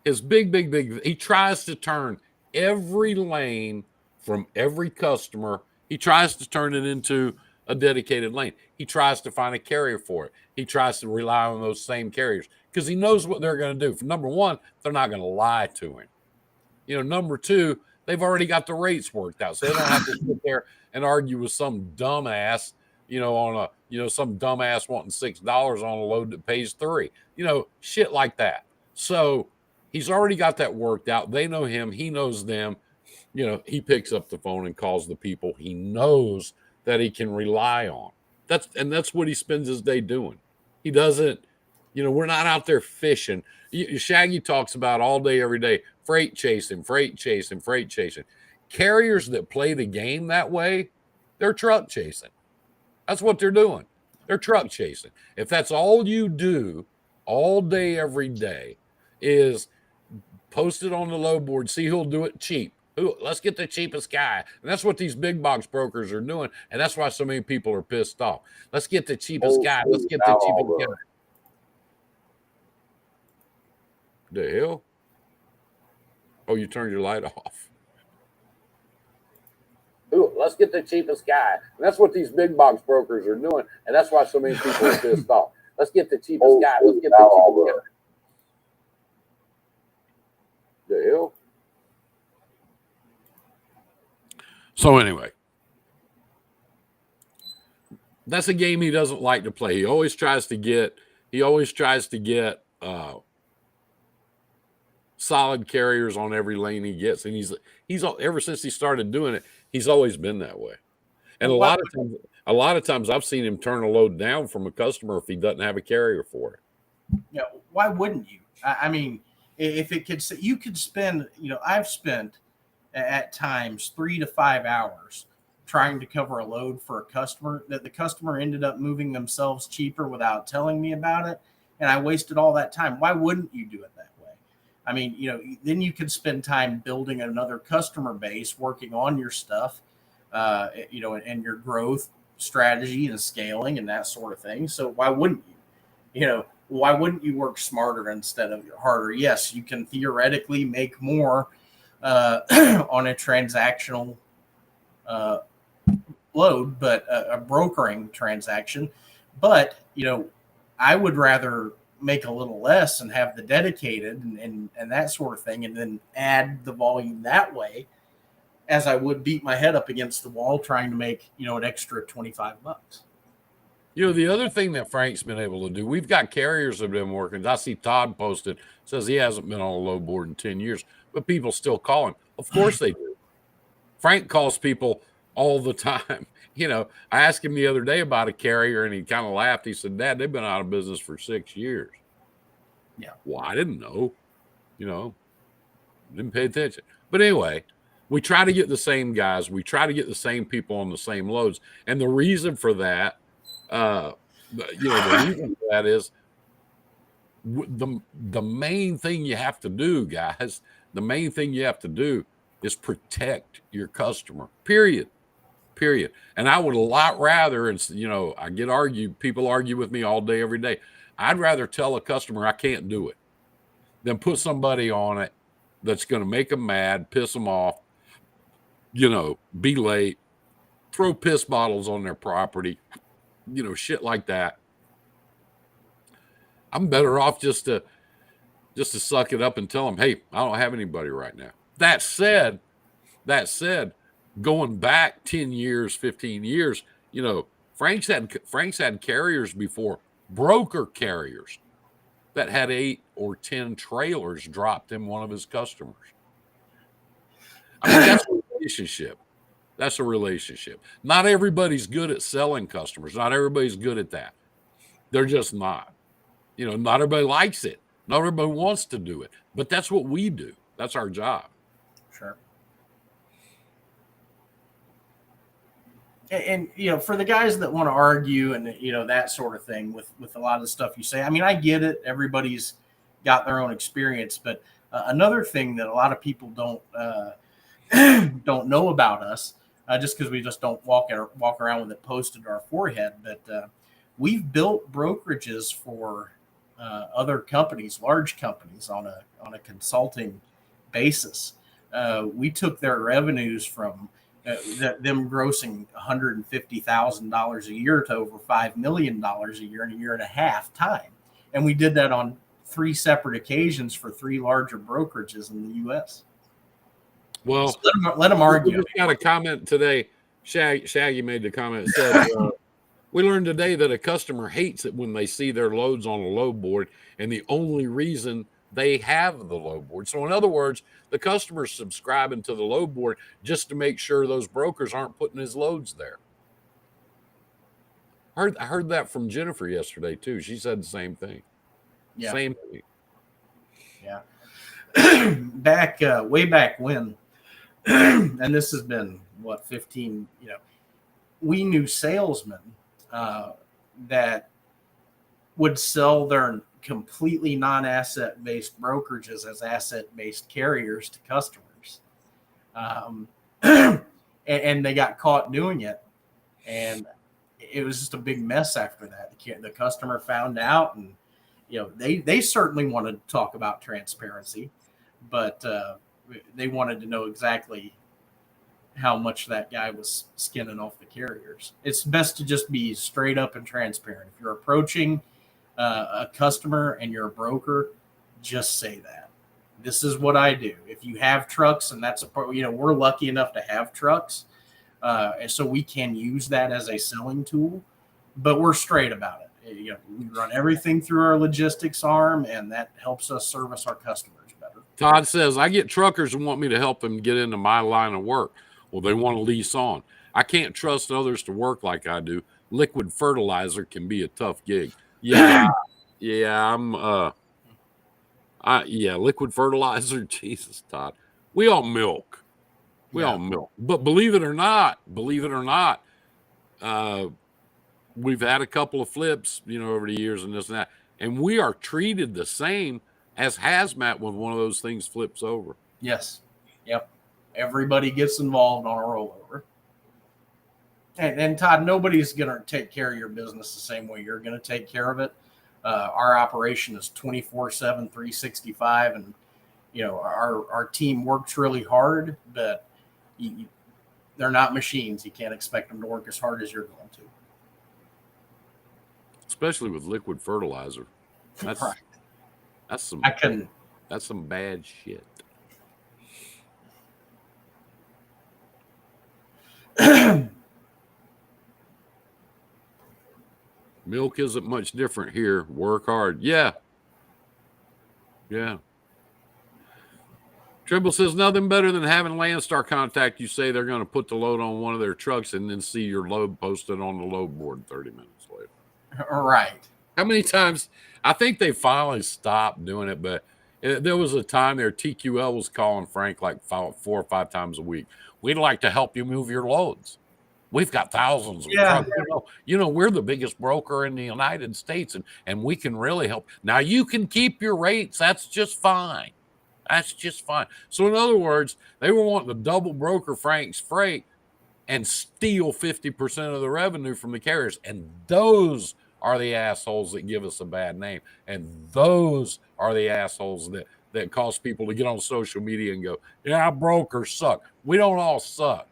His big, he tries to turn every lane from every customer. He tries to turn it into a dedicated lane. He tries to find a carrier for it. He tries to rely on those same carriers because he knows what they're going to do. Number one, they're not going to lie to him. Number two, they've already got the rates worked out, so they don't have to sit there and argue with some dumbass, some dumbass wanting $6 on a load that pays $3, shit like that. So he's already got that worked out. They know him. He knows them. He picks up the phone and calls the people he knows that he can rely on. That's what he spends his day doing. He doesn't, we're not out there fishing. Shaggy talks about all day, every day, freight chasing. Carriers that play the game that way, they're truck chasing. That's what they're doing. They're truck chasing. If that's all you do all day, every day, is post it on the low board, see who'll do it cheap. Let's get the cheapest guy. And that's what these big box brokers are doing. And that's why so many people are pissed off. Let's get the cheapest guy. Let's get the cheapest guy. The hell? Oh, you turned your light off. Let's get the cheapest guy. And that's what these big box brokers are doing. And that's why so many people are pissed off. Let's get the cheapest guy. Let's get the cheapest guy. The hell? So anyway, that's a game he doesn't like to play. He always tries to get solid carriers on every lane he gets. And he's ever since he started doing it, he's always been that way. And a lot of times I've seen him turn a load down from a customer if he doesn't have a carrier for it. Yeah, why wouldn't you? I mean, if it could, you could spend, I've spent at times 3 to 5 hours trying to cover a load for a customer that the customer ended up moving themselves cheaper without telling me about it. And I wasted all that time. Why wouldn't you do it that way? I mean, then you could spend time building another customer base, working on your stuff, and your growth strategy and scaling and that sort of thing. So why wouldn't you? Why wouldn't you work smarter instead of harder? Yes, you can theoretically make more on a transactional load, but a brokering transaction. But, I would rather make a little less and have the dedicated and that sort of thing, and then add the volume that way, as I would beat my head up against the wall trying to make, an extra $25. The other thing that Frank's been able to do, we've got carriers that have been working. I see Todd posted, says he hasn't been on a low board in 10 years, but people still call him. Of course they do. Frank calls people all the time. I asked him the other day about a carrier, and he kind of laughed. He said, "Dad, they've been out of business for 6 years." Yeah. Well, I didn't know. Didn't pay attention. But anyway, we try to get the same guys. We try to get the same people on the same loads. And the reason for that, is the main thing you have to do, guys. The main thing you have to do is protect your customer. Period. And I would a lot rather, and people argue with me all day, every day. I'd rather tell a customer I can't do it than put somebody on it that's going to make them mad, piss them off, be late, throw piss bottles on their property, shit like that. I'm better off just to just to suck it up and tell them, hey, I don't have anybody right now. That said, going back 10 years, 15 years, you know, Frank's had carriers before, broker carriers that had 8 or 10 trailers dropped in one of his customers. I mean, that's a relationship. That's a relationship. Not everybody's good at selling customers. Not everybody's good at that. They're just not. You know, not everybody likes it. Not everybody wants to do it. But that's what we do. That's our job. Sure. And you know, for the guys that want to argue and you know that sort of thing with a lot of the stuff you say, I mean, I get it. Everybody's got their own experience, but another thing that a lot of people don't know about us, just because we just don't walk around with it posted to our forehead, but we've built brokerages for other companies, large companies, on a consulting basis. We took their revenues from them grossing $150,000 a year to over $5 million a year in a year and a half time. And we did that on 3 separate occasions for 3 larger brokerages in the U.S. Well, so let them argue. We just got a comment today. Shaggy made the comment, said, we learned today that a customer hates it when they see their loads on a load board, and the only reason they have the load board. So in other words, the customer's subscribing to the load board just to make sure those brokers aren't putting his loads there. I heard that from Jennifer yesterday too. She said the same thing. Yeah. Same thing. Yeah. Way back when, and this has been 15, you know, we knew salesmen that would sell their completely non-asset based brokerages as asset based carriers to customers. And they got caught doing it. And it was just a big mess after that. The customer found out, and, you know, they certainly wanted to talk about transparency, but they wanted to know exactly how much that guy was skinning off the carriers. It's best to just be straight up and transparent. If you're approaching a customer and you're a broker, just say that. This is what I do. If you have trucks, and that's a part, you know, we're lucky enough to have trucks, and so we can use that as a selling tool, but we're straight about it. You know, we run everything through our logistics arm, and that helps us service our customers better. Todd says, I get truckers who want me to help them get into my line of work. Well, they want to lease on. I can't trust others to work like I do. Liquid fertilizer can be a tough gig. Yeah, liquid fertilizer. Jesus, Todd. We all milk. All milk. But believe it or not, we've had a couple of flips, you know, over the years and this and that, and we are treated the same as hazmat when one of those things flips over. Yes. Yep. Everybody gets involved on a rollover. And Todd, nobody's going to take care of your business the same way you're going to take care of it. Our operation is 24/7, 365. And, you know, our team works really hard, but they're not machines. You can't expect them to work as hard as you're going to. Especially with liquid fertilizer. That's right. That's some bad shit. Milk isn't much different here. Work hard. Yeah. Trimble says nothing better than having Landstar contact you, say they're going to put the load on one of their trucks, and then see your load posted on the load board 30 minutes later. Right. How many times? I think they finally stopped doing it, but there was a time there TQL was calling Frank like 4 or 5 times a week. We'd like to help you move your loads. We've got thousands of trucks. You know, we're the biggest broker in the United States, and we can really help. Now, you can keep your rates. That's just fine. So, in other words, they were wanting to double broker Frank's freight and steal 50% of the revenue from the carriers. And those are the assholes that give us a bad name. And those are the assholes that cause people to get on social media and go, yeah, brokers suck. We don't all suck.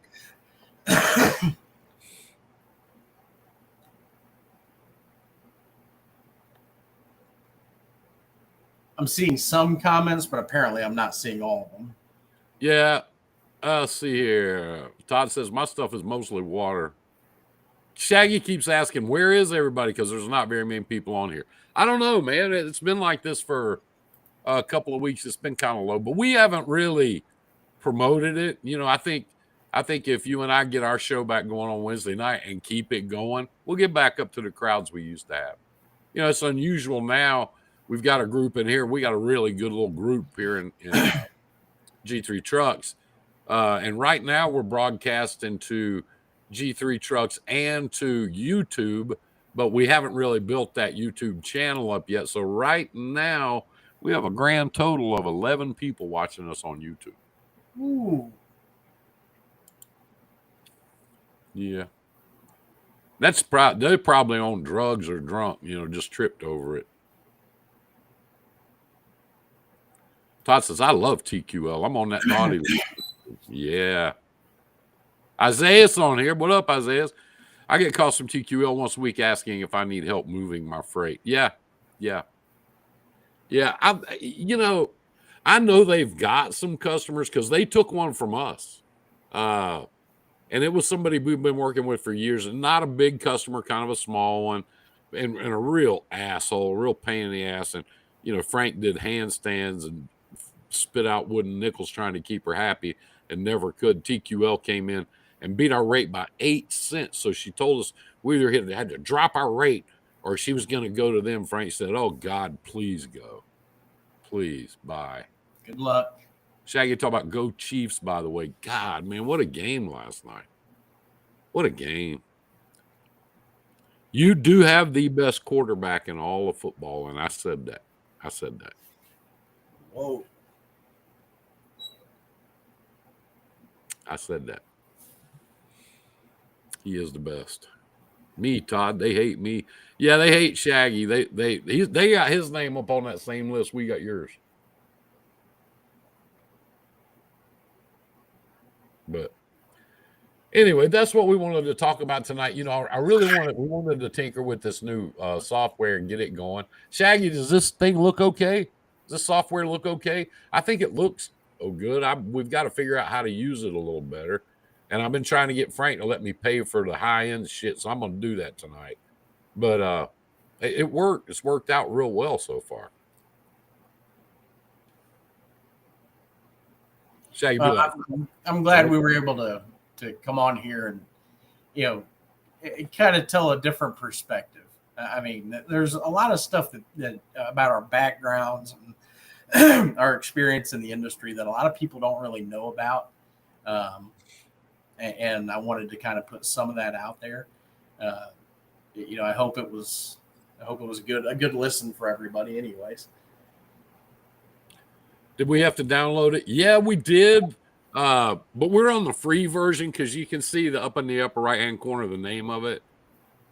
I'm seeing some comments, but apparently I'm not seeing all of them. Yeah. Let's see here. Todd says my stuff is mostly water. Shaggy keeps asking, where is everybody? Because there's not very many people on here. I don't know, man. It's been like this for a couple of weeks. It's been kind of low, but we haven't really promoted it. You know, I think if you and I get our show back going on Wednesday night and keep it going, we'll get back up to the crowds we used to have. You know, it's unusual now. We've got a group in here. We got a really good little group here in G3 Trucks. And right now we're broadcasting to G3 Trucks and to YouTube, but we haven't really built that YouTube channel up yet. So right now we have a grand total of 11 people watching us on YouTube. Ooh. Yeah. They're probably on drugs or drunk, you know, just tripped over it. Todd says, I love TQL. I'm on that naughty list. Yeah. Isaiah's on here. What up, Isaiah? I get calls from TQL once a week asking if I need help moving my freight. Yeah. I know they've got some customers because they took one from us. And it was somebody we've been working with for years, and not a big customer, kind of a small one, and a real asshole, a real pain in the ass. And, you know, Frank did handstands and spit out wooden nickels trying to keep her happy and never could. TQL came in and beat our rate by 8 cents. So she told us we either had to drop our rate or she was going to go to them. Frank said, oh, God, please go. Please, bye. Good luck. Shaggy talk about go Chiefs, by the way. God, man, what a game last night. What a game. You do have the best quarterback in all of football, and I said that. Whoa. I said that. He is the best. Me, Todd, they hate me. Yeah, they hate Shaggy. They got his name up on that same list. We got yours. But anyway, that's what we wanted to talk about tonight. You know, we wanted to tinker with this new software and get it going. Shaggy, does this thing look okay? Does this software look okay? I think it looks good. We've got to figure out how to use it a little better. And I've been trying to get Frank to let me pay for the high-end shit, so I'm going to do that tonight. But it worked. It's worked out real well so far. Shaggy, I'm glad we were able to come on here and, you know, it kind of tell a different perspective. I mean, there's a lot of stuff that about our backgrounds and our experience in the industry that a lot of people don't really know about. And I wanted to kind of put some of that out there. You know, I hope it was a good listen for everybody anyways. Did we have to download it? Yeah, we did. But we're on the free version because you can see up in the upper right-hand corner the name of it.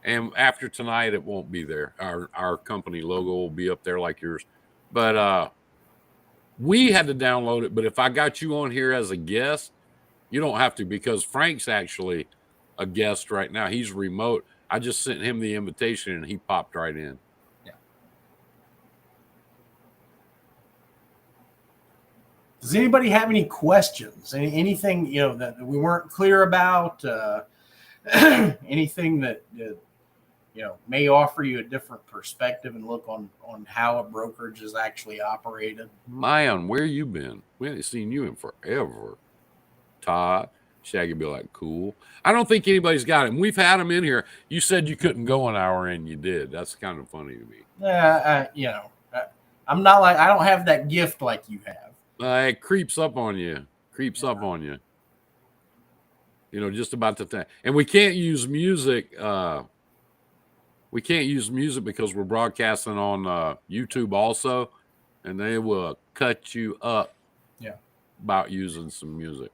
And after tonight, it won't be there. Our company logo will be up there like yours. But we had to download it. But if I got you on here as a guest, you don't have to because Frank's actually a guest right now. He's remote. I just sent him the invitation and he popped right in. Does anybody have any questions? Anything, you know, that we weren't clear about? Anything that you know may offer you a different perspective and look on how a brokerage is actually operated? Mayan, where you been? We haven't seen you in forever. Todd, Shaggy be like, cool. I don't think anybody's got him. We've had him in here. You said you couldn't go an hour and you did. That's kind of funny to me. You know, I'm not like I don't have that gift like you have. It creeps up on you. You know, just about the thing. And we can't use music. We can't use music because we're broadcasting on YouTube also, and they will cut you up. Yeah. About using some music.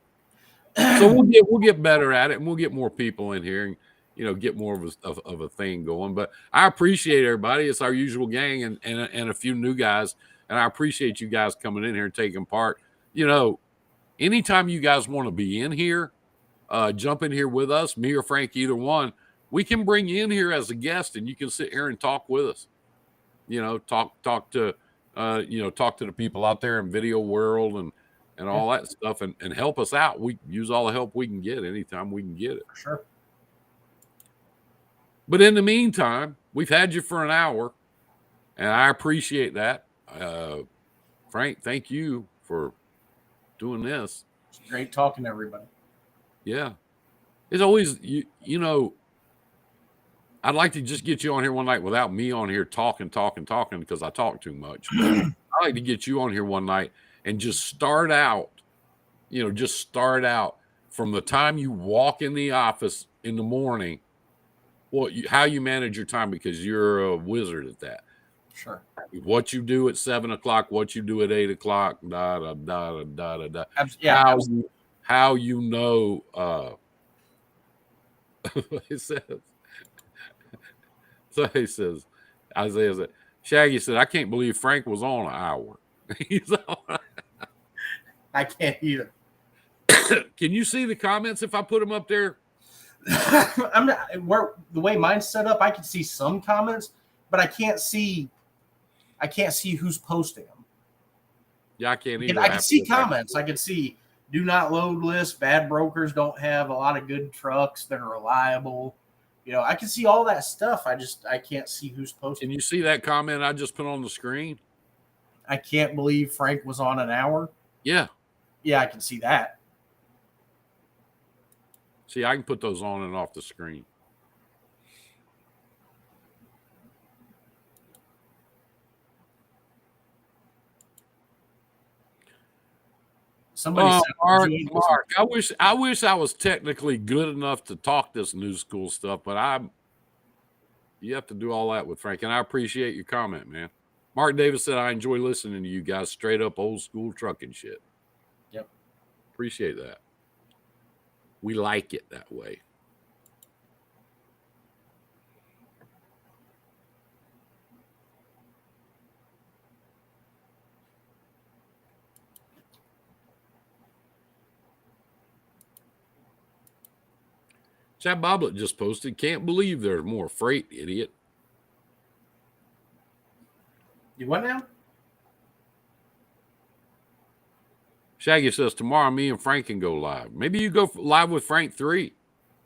So we'll get better at it, and we'll get more people in here, and you know, get more of a thing going. But I appreciate everybody. It's our usual gang and a few new guys. And I appreciate you guys coming in here and taking part. You know, anytime you guys want to be in here, jump in here with us, me or Frank, either one, we can bring you in here as a guest and you can sit here and talk with us. You know, talk to talk to the people out there in video world and all that stuff and help us out. We use all the help we can get anytime we can get it. For sure. But in the meantime, we've had you for an hour, and I appreciate that. Frank, thank you for doing this. It's great talking to everybody. Yeah. It's always, I'd like to just get you on here one night without me on here talking because I talk too much. I'd like to get you on here one night and just start out from the time you walk in the office in the morning, how you manage your time, because you're a wizard at that. Sure. What you do at 7 o'clock, what you do at 8 o'clock, da da da da da da. Yeah. How you know? It says. So he says, Isaiah said, Shaggy said, I can't believe Frank was on an hour. He's on. I can't either. Can you see the comments if I put them up there? I'm not the way mine's set up. I can see some comments, but I can't see who's posting them. Yeah, I can't either. I can see comments. I can see do not load list. Bad brokers don't have a lot of good trucks that are reliable. I can see all that stuff. I can't see who's posting. Can you see that comment I just put on the screen? I can't believe Frank was on an hour. Yeah. Yeah, I can see that. See, I can put those on and off the screen. Somebody said, Mark, I wish I was technically good enough to talk this new school stuff, but you have to do all that with Frank, and I appreciate your comment, man. Mark Davis said, I enjoy listening to you guys, straight up old school trucking shit. Yep. Appreciate that. We like it that way. Chad Boblet just posted, can't believe there's more freight, idiot. You what now? Shaggy says, tomorrow me and Frank can go live. Maybe you go live with Frank 3.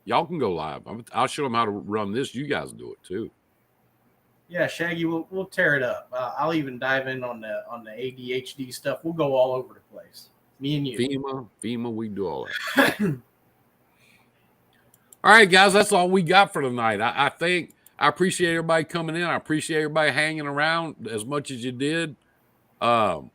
Y'all can go live. I'll show them how to run this. You guys do it too. Yeah, Shaggy, we'll tear it up. I'll even dive in on the ADHD stuff. We'll go all over the place. Me and you. FEMA, we do all that. All right, guys, that's all we got for tonight. I think I appreciate everybody coming in. I appreciate everybody hanging around as much as you did. We're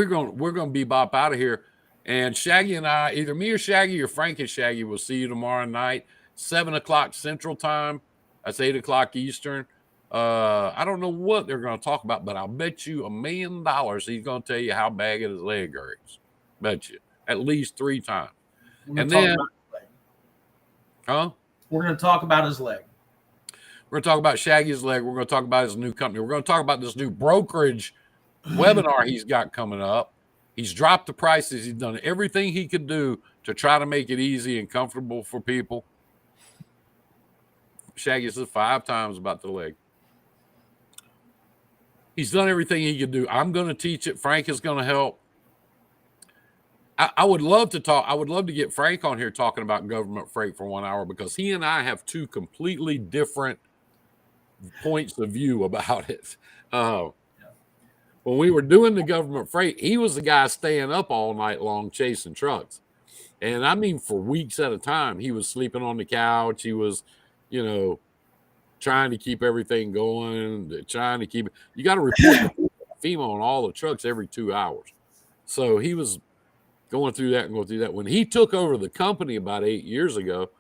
gonna bebop out of here. And Shaggy and I, either me or Shaggy or Frank and Shaggy, will see you tomorrow night, 7 o'clock Central Time. That's 8 o'clock Eastern. I don't know what they're going to talk about, but I'll bet you $1 million he's going to tell you how bad his leg hurts. Bet you. At least 3 times. And then, we're going to talk about his leg. We're going to talk about Shaggy's leg. We're going to talk about his new company. We're going to talk about this new brokerage webinar he's got coming up. He's dropped the prices. He's done everything he could do to try to make it easy and comfortable for people. Shaggy says 5 times about the leg. He's done everything he could do. I'm going to teach it. Frank is going to help. I would love to talk. I would love to get Frank on here talking about government freight for 1 hour, because he and I have 2 completely different points of view about it. When we were doing the government freight, he was the guy staying up all night long chasing trucks. And I mean, for weeks at a time, he was sleeping on the couch. He was, trying to keep everything going, trying to keep it. You got to report to FEMA on all the trucks every 2 hours. So he was going through that. When he took over the company about 8 years ago,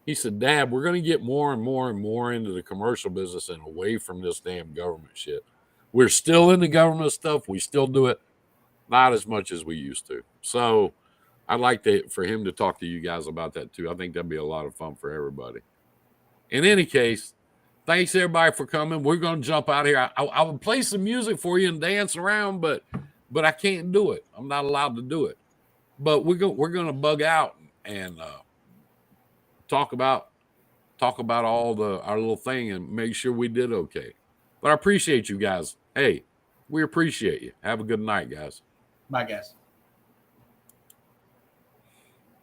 he said, Dad, we're going to get more and more and more into the commercial business and away from this damn government shit. We're still in the government stuff. We still do it, not as much as we used to. So I'd like for him to talk to you guys about that too. I think that'd be a lot of fun for everybody. In any case, thanks everybody for coming. We're going to jump out of here. I would play some music for you and dance around, but I can't do it. I'm not allowed to do it. But we're going to bug out and talk about all our little thing and make sure we did okay. But I appreciate you guys. Hey, We appreciate you. Have a good night, guys. Bye, guys.